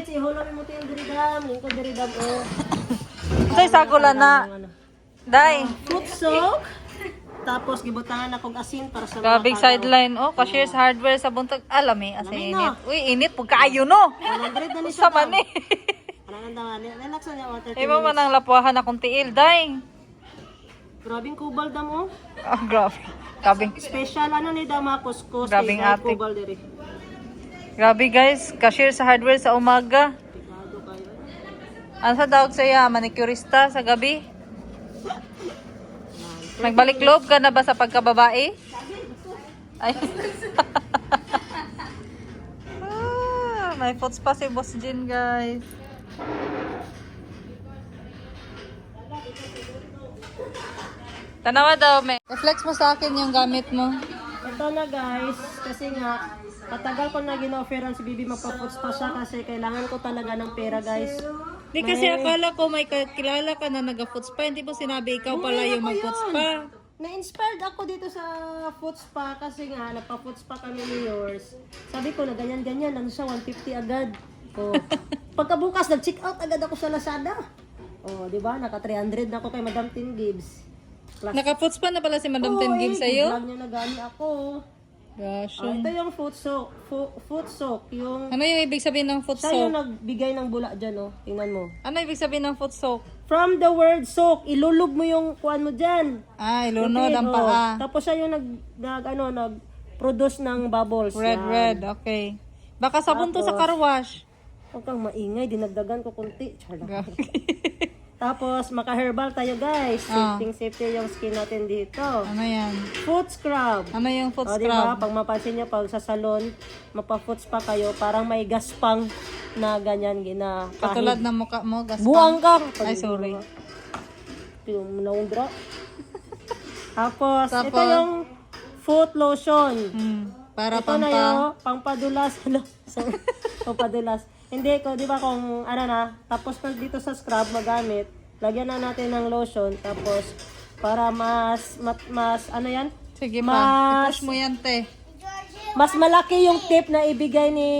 minutes, ihulog mo ito yung diridam. Yung ko diridam, oh. Say sagula na. Day. Fruit soak. Tapos, gibutangan akong asin para sa Gabig kalaw. sideline. Oh, Cashiers Hardware sa buntag. Alami, asa Alamig init. na. Uy, init. Pagkaayo no. 100 na ni siya. Sa man eh. Ano naman, relax na niya, 130 Iba man minutes. ang lapuahan akong tiil, day. Grabing kubal dam, oh. Oh, grabe. Grabe. Special, ano ni dama, kuskus. Grabing kay ate. kubal diri. Grabe guys. Cashier sa hardware sa umaga. Pikado kayo. Ano sa dawag saya? Manicurista sa gabi? Nagbalik loob ka na ba sa pagkababae? Ay. May foots pa si Boss Jin, guys. Tanawa daw, may. I-flex mo sa akin yung gamit mo. Ito na guys, kasi nga, matagal ko na gina-offeran si Bibi magpa-foods pa siya kasi kailangan ko talaga ng pera guys. Di kasi akala ko may kilala ka na nag-foots pa. Hindi mo sinabi ikaw pala yung mag-foots pa. Na-inspired ako dito sa food spa kasi nga, nagpa-food spa kami ni yours. Sabi ko na ganyan-ganyan, ano siya, 150 agad. Oh. Pagkabukas, nag-check out agad ako sa Lazada. Oh, di ba? Naka 300 na ako kay Madam Tin Gibbs. Plus, Naka-foots pa na pala si Madam Ten Gig sa'yo? vlog niya na gani ako. Gosh. Ito yung food soak. Food soak. Yung, Ano yung ibig sabihin ng foot siya yung soak? nagbigay ng bula dyan, oh. Tingnan mo. Ano ibig sabihin ng foot soak? From the word soak, ilulub mo yung kuan mo dyan. Ah, ilunod ang Oh. paa. Tapos siya yung nag-produce ng bubbles. Red, Yan. red. Okay. Baka sabon to sa car wash. Huwag kang maingay, dinagdagan ko kunti. Charot. Tapos, maka-herbal tayo guys. Ah. Safety yung skin natin dito. Ano yan? Foot scrub. Ano yung foot O, diba? scrub? Pag mapansin nyo, pag sa salon, mapa-foot spa kayo, parang may gaspang na ganyan gina. Katulad ng mukha mo, gaspang. Buang ka! Ay, sorry. Yung naundra. Tapos, ito Tapos? yung foot lotion. Para Ito na pampa. yung pangpadulas. Sorry, pangpadulas. Hindi ko, di ba kung ano na, tapos pag dito sa scrub magamit, lagyan na natin ng lotion, tapos para mas ano yan? Sige pa. Mas- I-push mo yan, te. Mas malaki yung tip na ibigay ni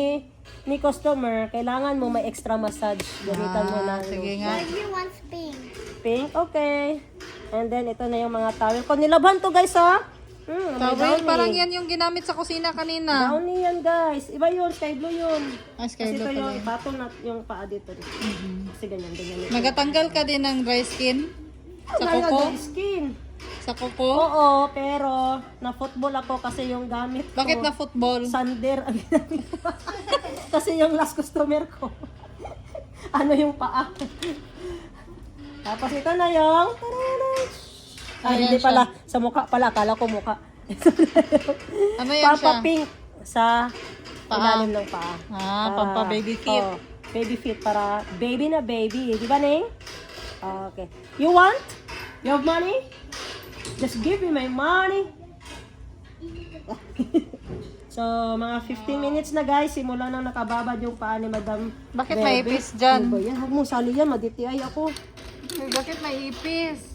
customer, kailangan mo may extra massage. Gamitan mo na. Sige nga. Pink, okay. And then, ito na yung mga towel. Kung nilabhan to guys, ha? May Tawel, downy. parang yan yung ginamit sa kusina kanina. Downy yan, guys. Iba yun, sky blue yun. Ay, sky Kasi blue ito yung pala yun. battle na yung paa dito. Kasi ganyan, ganyan. Nagatanggal ka din ng dry skin? Sa Wala kuko? nga, skin. Sa kuko? Oo, pero na-football ako kasi yung gamit ko. Bakit na football? Sander ang ginamit ko. Kasi yung last customer ko. Ano yung paa. Tapos ito na yung... Ay, Ayan hindi siya. pala. Sa mukha pala. Akala ko mukha. Ano yan siya? Pampa-pink sa Paa. ilalim ng paa. Ah, Para- pampa baby feet. Oo, baby feet para baby na baby. Di ba, Ning? Okay. You want? You have money? Just give me my money. So, mga 15 minutes na guys, simula nang nakababad yung paa ni Madam. Bakit Bebe. may ipis dyan? Ano ba yan? Huwag mong sali yan, maditi-ay ako. Bakit may ipis?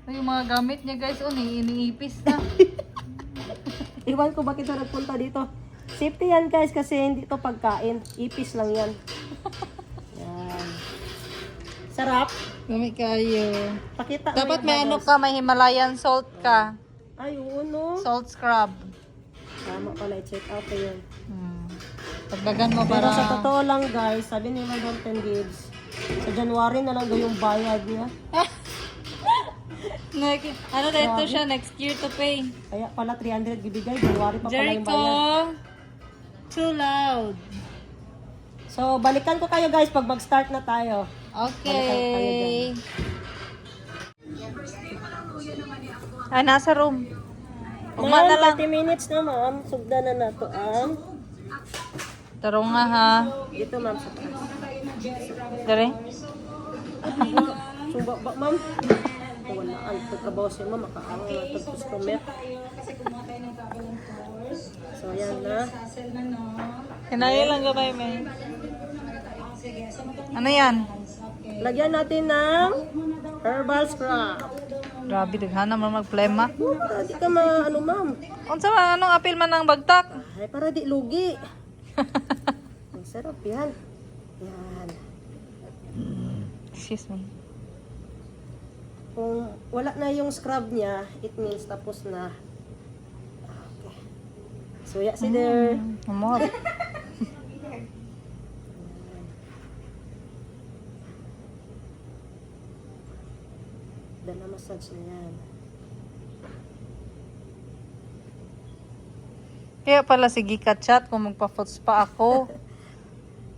Ay, yung mga gamit niya guys, iniipis na. Iwan ko bakit na nagpunta dito. Safety yan guys, kasi hindi to pagkain. Ipis lang yan. Yan. Sarap. Gamit kayo. Pakita mo Dapat yung may ano bubbles. ka, may Himalayan salt ka. Ay, oo, no. Salt scrub. Tama pala, i-check out ko yun. Pagdagan mo Pero para... sa totoo lang guys, sabi ni Madam Ten Gibbs, sa January na lang daw yung bayad niya. Ano na ito siya, next year to pay. Kaya pala 300 bibigay, January pa pala yung Jericho! bayad. Too loud. So, balikan ko kayo guys pag mag-start na tayo. Okay. Ay, nasa room. Uma na lang. 30 minutes na ma'am, sugda na na to ang Taro nga ha. dito ma'am sa taas. Dere? Suba ba ma'am? Wala ang pagkabaw siya ma'am, makaangal na ito customer. So, yan na. Kinaya lang gabay, may. Ano yan? Lagyan natin ng herbal scrub. Grabe, daghan naman magplema. Para di ka ano ma'am. Unsa man, anong apil man ng bagtak? Ay, para di lugi. Sarap yan. Yan. Excuse me. Kung wala na yung scrub niya, it means tapos na. Okay. Suya si there. Amor. Dala massage na yan. Kaya pala sige ka chat kung magpa-foots pa ako.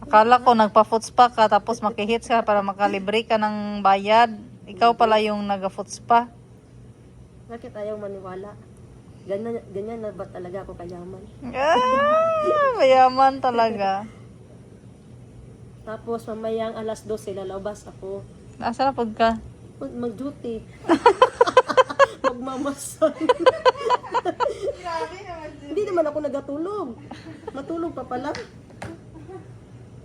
Akala ko nagpa-foots pa ka tapos makihits ka para makalibre ka ng bayad. Ikaw pala yung naga-foots pa. Bakit ayaw maniwala? Ganyan na ba talaga ako kayaman? Mayaman talaga. Tapos mamayang alas 12 lalabas ako. Asa na pud ka? Mag-duty. Magmamasan. Hindi naman ako nagatulog. Matulog pa pala.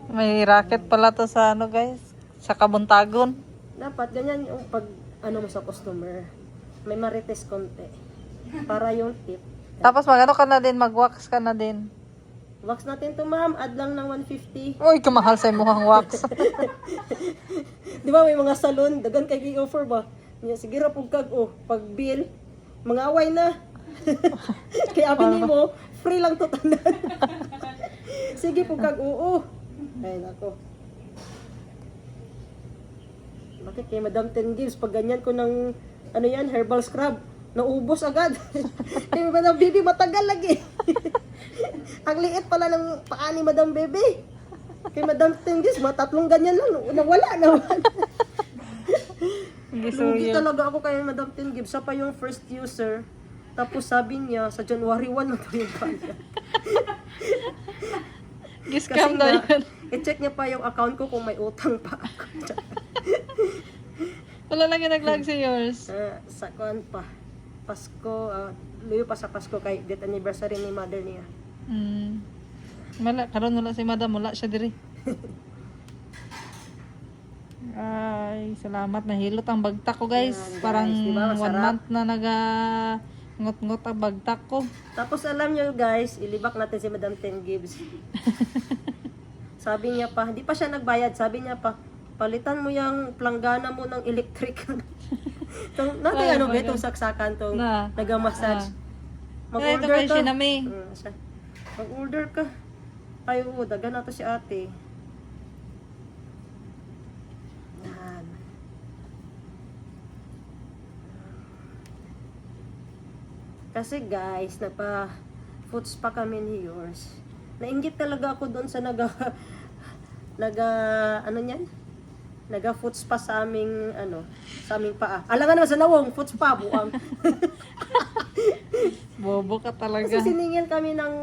May racket pala to sa ano guys. Sa Kabuntagon. Dapat ganyan yung pag ano mo sa customer. May marites konti. Para yung tip. Tapos magano ka na din, mag-wax ka na din. Wax natin to ma'am. Add lang ng 150. Uy, kamahal sa imuhang wax. Di ba may mga salon, dagan kay gi-offer ba? Nya sige ra pug kag pag bill, mga away na. Kaya abini mo, free lang to tanan. Sige pug kag oo. Ay nako. Bakit kay Madam 10 Gibbs pag ganyan ko ng ano yan, herbal scrub, naubos agad. Kay Madam Baby matagal lagi. Ang liit pala ng paa ni Madam Baby. Kay Madam 10 Gibbs, matatlong ganyan lang, nawala naman. Lugi talaga ako kay Madam 10 Gibbs. Siya pa yung first user. Tapos sabi niya, sa January 1 na to yung bayad. Giskam na yun. I-check niya pa yung account ko kung may utang pa ako. Wala lang yung nag-lag sa yours. Sa kuan pa. Pasko, luyo pa sa Pasko kay death anniversary ni mother niya. Wala, karon wala si madam, wala siya diri. Ay, salamat. Nahilot ang bagtak ko guys. Yan, guys. Parang Diba, 1 masarap? month na ngot-ngot ang bagtak ko. Tapos alam niyo guys, ilibak natin si Madam 10 Gibbs. Sabi niya pa, hindi pa siya nagbayad. Sabi niya pa, palitan mo yung planggana mo ng electric. Natin Ay, ano my ba God. itong saksakan tong Na. nagamassage. Ay, ito kayo sinami. Siya. Mag-order ka. Ay, oo, dagan na to si ate. Yan. Kasi guys, napa-food spa kami ni yours. Nainggit talaga ako doon sa ano niyan? Naga-food spa sa aming, sa aming paa. Alangan naman sa nawong, food spa, buang. Bobo ka talaga. Kasi siningil kami ng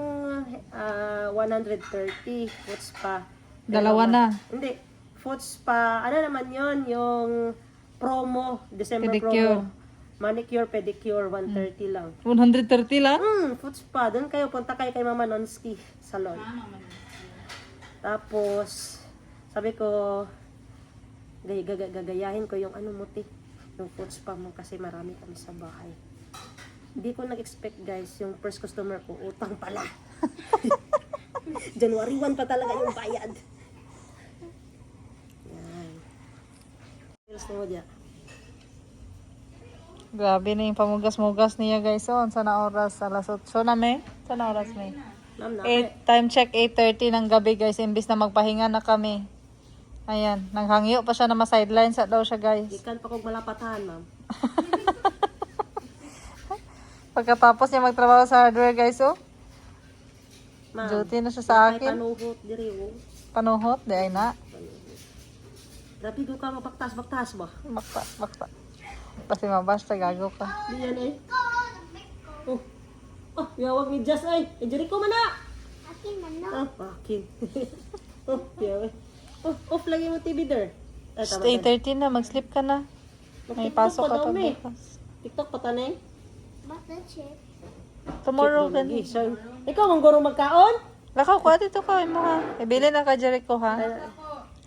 130 food spa. Dalawa na. Hindi. Food spa, ano naman yon yung promo, December Pedicure. promo. Manicure, pedicure, 130 lang. 130 lang? Food spa. Doon kayo, punta kayo kay Mama Nonski Salon. Tapos, sabi ko, gagayahin ko yung yung food spa mo kasi marami kami sa bahay. Hindi ko nag-expect guys, yung first customer ko, utang pala. January 1 pa talaga yung bayad. Yan. Bills mo dyan. Grabe na yung pamugas-mugas niya guys. Oh, sana oras? Alas 8 na may? Sana oras may? Ma'am na. 8, time check 8:30 ng gabi guys. Imbis na magpahinga na kami. Ayan, nanghangyo pa siya na ma-sideline sa daw siya guys. Ikan pa kong malapatahan, ma'am. Pagkatapos niya magtrabaho sa hardware guys, oh. Ma'am. Duty na siya sa Ay, akin. panuhot, diri, oh. Panuhot, di ay na. Grabe ko ka mabaktas-baktas ba? Bakta. Kasi mabasta, gago ka. Di yan ay. Oh. Oh, yawag ni Jess ay. Injury ko man na. Akin man no. Akin. Oh, yawag. Oh, off lagi mo TV there. Ay, Just tama. 8:30 na, mag-sleep ka na. May pasok ka pa May. bukas. TikTok pa tanay. But the chip. Tomorrow ka Lagi. So, ikaw ang guro magkaon? Lakaw ko, dito ka, mo ha. Ibili na ka, Jericho ha.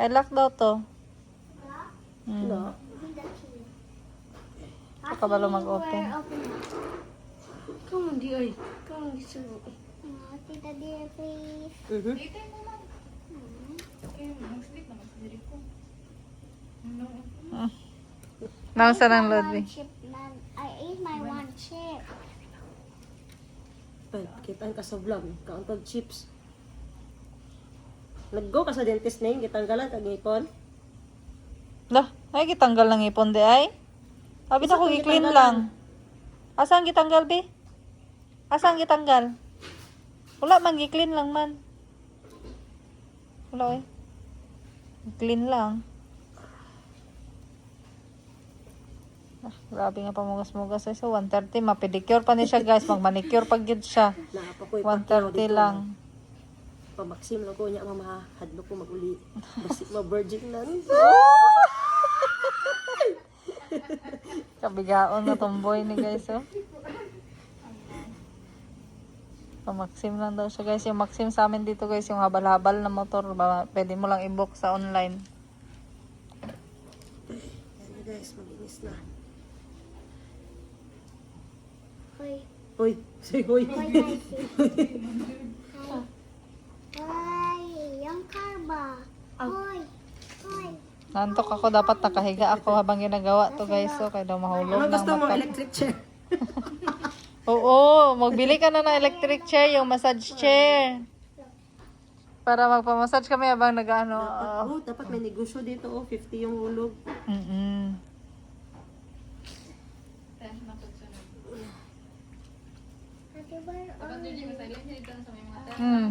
I lock daw to. No. Baka ba mag-open? Ikaw hindi ay. Ikaw ang gusto mo. Tita dear, please. Mhm. Nausa ng One Lodi. chip, man. I ate my one chip. Ay, kitaan ka sa vlog. Kauntog chips. Nag-go ka sa dentist na yun. Kitanggalan kag ngipon. Lah, ay gitanggal ng ipon di ay. Sabi na ko Isa gi-clean gitanggalan. lang. Asa ang gitanggal be? Asa ang gitanggal? Wala man gi-clean lang man. Wala eh. Clean lang. Ah, grabe nga pamugas-mugas ay so 130 mapedicure pa ni siya guys, magmanicure pag gyud siya. Naapa ko 130 lang. Pamaksim lang ko niya mama. Hadlo ko maguli. Basi ma-virgin na. Kabigaon na tomboy ni guys oh. Maxim lang daw siya guys. Yung Maxim sa amin dito guys, yung habal-habal na motor, pwede mo lang i-book sa online. Yan na guys, mag-inis na. Hoy. Hoy, say hoy. Hoy, guys. Hoy, yung car ba? Hoy. Hoy. Nantok ako, dapat nakahiga ako habang ginagawa to guys. So, kaya daw mahulog Ano ng gusto mo? mata. Electric chair? Oo, magbili ka na ng electric chair, yung massage chair. Para magpamassage kami habang nag-ano. Dapat may negosyo dito. 50 yung hulog.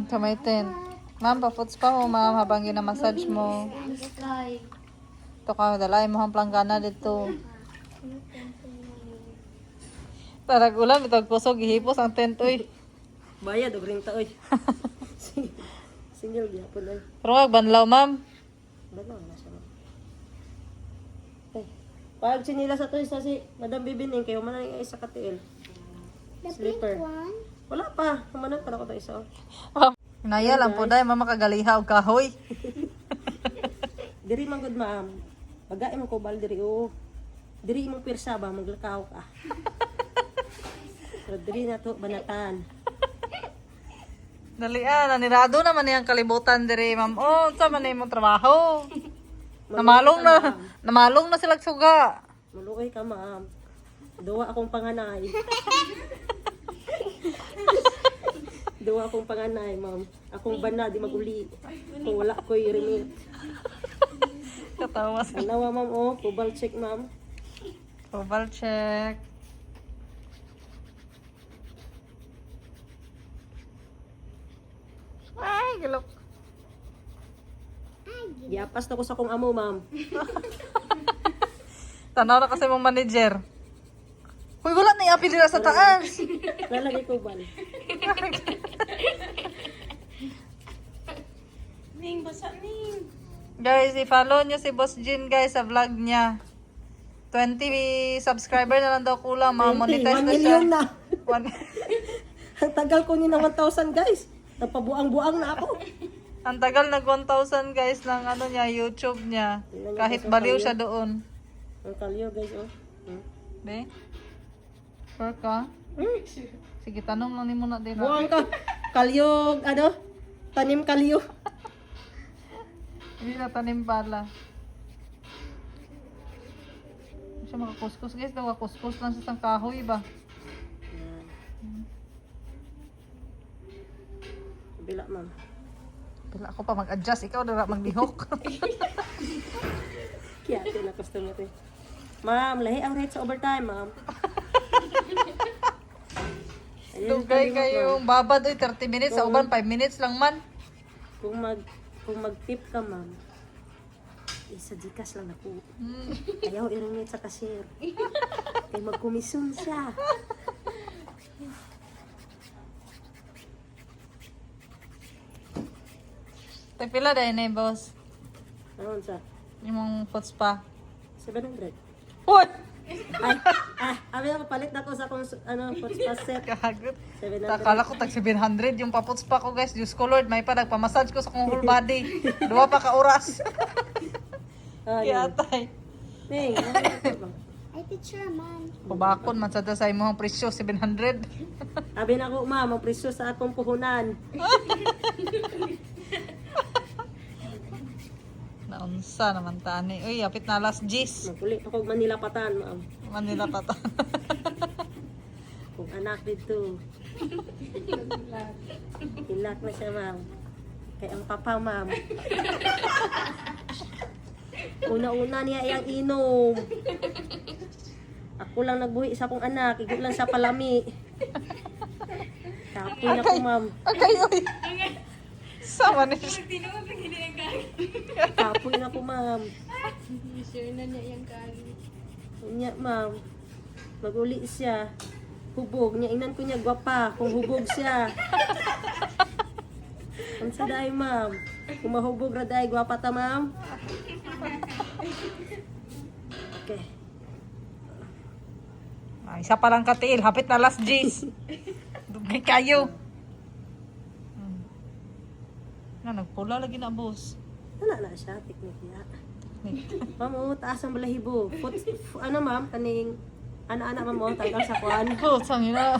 Kamay 10. Ma'am, pa-foots pa mo, ma'am, habang ginamassage mo. Ito ka, dalay mo ang planggana dito. Tarag ulam, ito kusog, ihipos ang tent, uy. Bayad, o ring taoy. Single gyapon ay. Pero wag banlaw, ma'am. Balaw na siya. Ay, pag sinila sa to sa si Madam Bibining kayo man ang isa ka tiil. The Slipper. pink one. Wala pa, kumanan pa na ko to isa. Inaya lang po dahil mama kagaliha og kahoy. Diri man gud ma'am. Pagae mo ko bal diri o. Diri mo pirsa ba maglakaw ka. Pero diri na to banatan. Dalian, nanirado naman niyang kalibutan diri, ma'am. Oh, sa man imong trabaho. Namalong na sila suga. Maluoy ka ma'am. Duwa akong panganay. Duwa akong panganay, ma'am. Akong bana di maguli. Kung wala ko'y remit. Katawa sila. Anawa ma'am oh, kubal check ma'am. Cobal check. Ay, gilok. Giapas na ko sa kong amo ma'am. Tanaw na kasi mong manager. Uy, wala na i-apil nila sa taas. Lalagay kubal. Guys, i-follow nyo si Boss Jean guys sa vlog niya. 20 subscriber na lang daw kulang. 1 Ma-monetize na siya. million na. One- Ang tagal ko ni na 1,000 guys. Napabuang-buang na ako. Ang tagal nag 1,000 guys ng ano niya, YouTube niya. Kahit baliw siya doon. Ang kalyo guys oh. Be? Sure ka? Sige, tanong lang ni mo na din. Buang ka. Kalyo, ano? Tanim kalyo. Hindi na tanim pala. Hindi siya makakuskus guys. Nakakuskus lang sa isang kahoy ba? Bila ma'am. Pila ako pa mag-adjust. Ikaw na maglihok. Kaya ito na customer ito. Ma'am, lahi ang rate sa overtime ma'am. Ayun, Dugay kalimot, kayong babad oy 30 minutes. Sa uban 5 minutes lang man. ma'am. Kung mag-tip ka ma'am, isa Gcash lang ako. Ayaw i-remit sa cashier. Kaya magkumisyon siya. Pila dahil na boss. Ano sa? Yung pots pa. 700. What? Abi na palit na ko sa kung ano, podcast set. Kahagot. 700. Akala ko tag 700 yung papots pa ko guys. Diyos ko Lord, may pa nagpamassage ko sa kong whole body. 2 pa ka oras. Ah, Kaya yun. tay. Ning, ano ba? Ay, picture man. Kubakon man sa sa imong presyo 700. Abi na ko ma'am, ang presyo sa akong puhunan. Unsa naman tani. Uy, apit na alas 10. Maguli ako Manila patan, ma'am. Manila pa ta. Kung anak dito. Hilak na siya, ma'am. Kaya ang papa, ma'am. Una-una niya iyang inom. Ako lang nagbuhi sa akong anak. Igo lang sa palami. Kapoy na ko, ma'am. Okay, uy. Sama ni siya. Kapoy na ko, ma'am. Sure na niya yung kagi. Unya, ma'am. Maguli siya. Hubog. Nya inan ko niya gwapa. Kung hubog siya. Ang sa dahi, ma'am. Kung mahubog ra dahi, gwapa ta, ma'am. Okay. Ay, isa pa lang katiil. Hapit na alas 10. Dugay kayo. Nga, nagpula lagi na, boss. Ano na siya? Teknik niya. Ma'am, oh, taas ang balahibo. Ano, ma'am? Kaning ana-ana, ma'am, oh, tanggal sa kuan. Oh, sangina.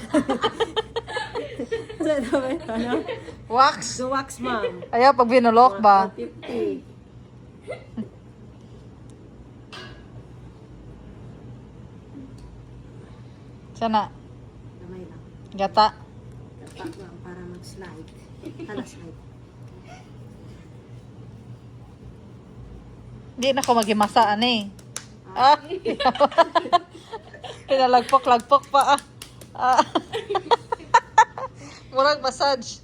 Ano? Wax. So, wax, ma'am. Ayaw, pag binulok ba? 150. Sana, Gamay lang. gata. Tapak lang para mag-slide. Hala, slide. Di na ako magimasa, ani. Ah. Pinalagpok-lagpok pa, ah. Ah. Murag massage.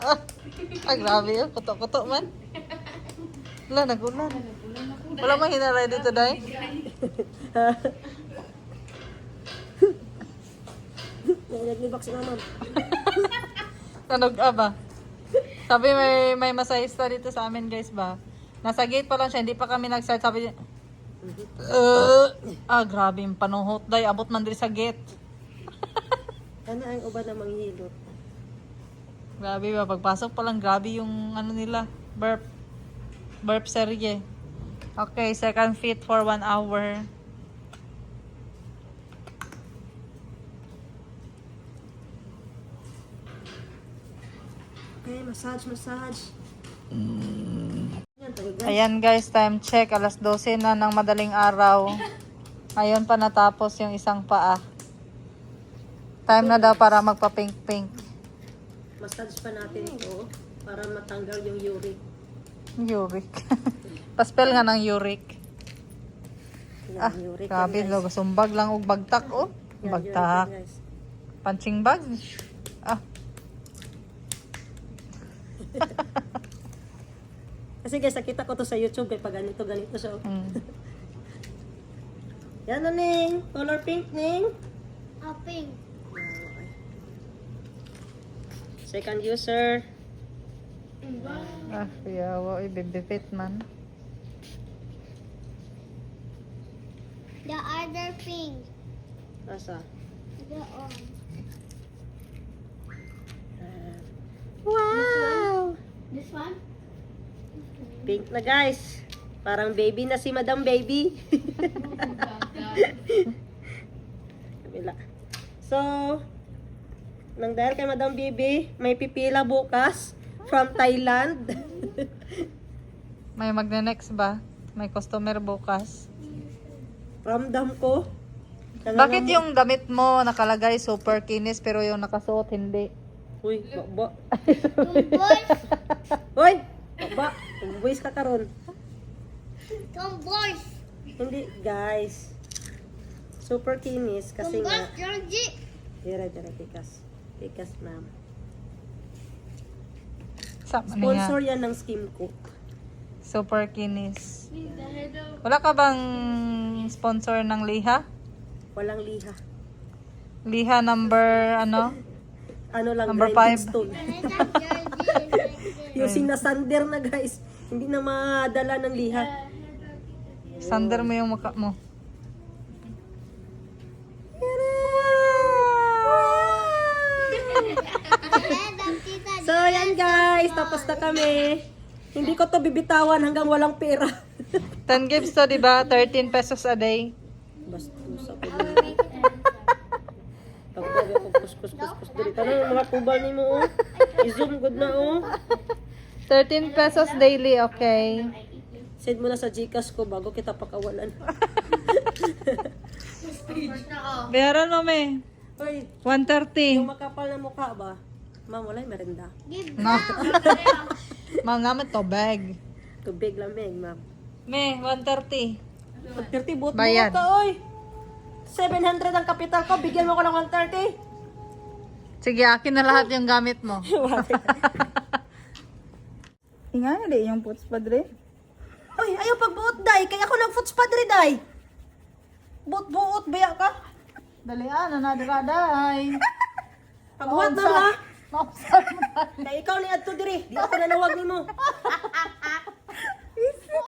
Ah, grabe yun. Kuto-kuto man. Wala, nagulan. Wala mang hinalay dito, day. Naglibak si ma'am. Tanog ba? Sabi may masahista dito sa amin, guys ba? Nasa gate pa lang siya, hindi pa kami nag-start. Sabi niya, grabe yung panuhot, day. Abot man diri sa gate. Ano ang uban na manghilot? Grabe ba, pagpasok pa lang, grabe yung ano nila, burp serye. Okay, second fit for 1 hour. Okay, massage. Yan, talaga. Ayan guys, time check, alas 12 na ng madaling araw. Ayun pa natapos yung isang paa. Time na daw para magpa-pink-pink. Massage pa natin ito para matanggal yung uric. Uric. Paspel nga ng uric. Yan, uric. Grabe, yan, guys. sumbag lang og bagtak, oh. Yan, Bagtak. uric yan, guys. Punching bag. Ah, Kasi guys, nakita ko to sa YouTube kaya pag ganito siya. mm. Yan na, Ning. Color pink, Ning. Oh, pink. Second user. Ah, yawa, ibibipit man. The other pink. Asa? The on. Wow! This one? Pink na guys. Parang baby na si Madam Baby. Kabila. So, nang dahil kay Madam Baby, may pipila bukas from Thailand. May magne-next ba? May customer bukas. Ramdam ko. Bakit yung damit mo nakalagay super kinis pero yung nakasuot hindi? Uy, baba. Tomboys. Hoy! Baba. Boys ka karon. Tomboys. Hindi, guys. Super kinis kasi nga. Tomboys, Georgie. Dira, tikas. Tikas, ma'am. Sama Sponsor niya. yan ng Skim Cook. Super kinis. Wala ka bang sponsor ng Liha? Walang liha. Liha number ano? Ano lang, Number grinding 5. stone. Yung sinasander na guys, hindi na madala ng liha. Sander mo yung mukha mo. So yan guys, tapos na kami. Hindi ko to bibitawan hanggang walang pera. 10 gives to, di ba? 13 pesos a day. Basta sa ko. Pagbaga ko kus diri tanong mga kubal nimo oh. I-zoom good na oh. 13 pesos daily, okay. Send mo na sa Gcash ko bago kita pakawalan. Bayaran mo, me. Uy, 130. yung makapal na mukha ba? Ma'am, wala yung merenda. Give No. down. Ma'am, gamit to, bag. Tubig lamig, ma'am. Me, 130. Pag 30 buot mo Bayad. ka, oy. 700 ang kapital ko, bigyan mo ko ng 130. Sige, akin na lahat yung gamit mo. Inga na di yung puts padre. Uy, ayaw pagbuot, day. Kaya ako ng foods padre, day. Buot-buot, baya ka. Dalian na day. Pagbuot na ba? Kaya ikaw ni Adto diri. Di ako nanawag ni mo.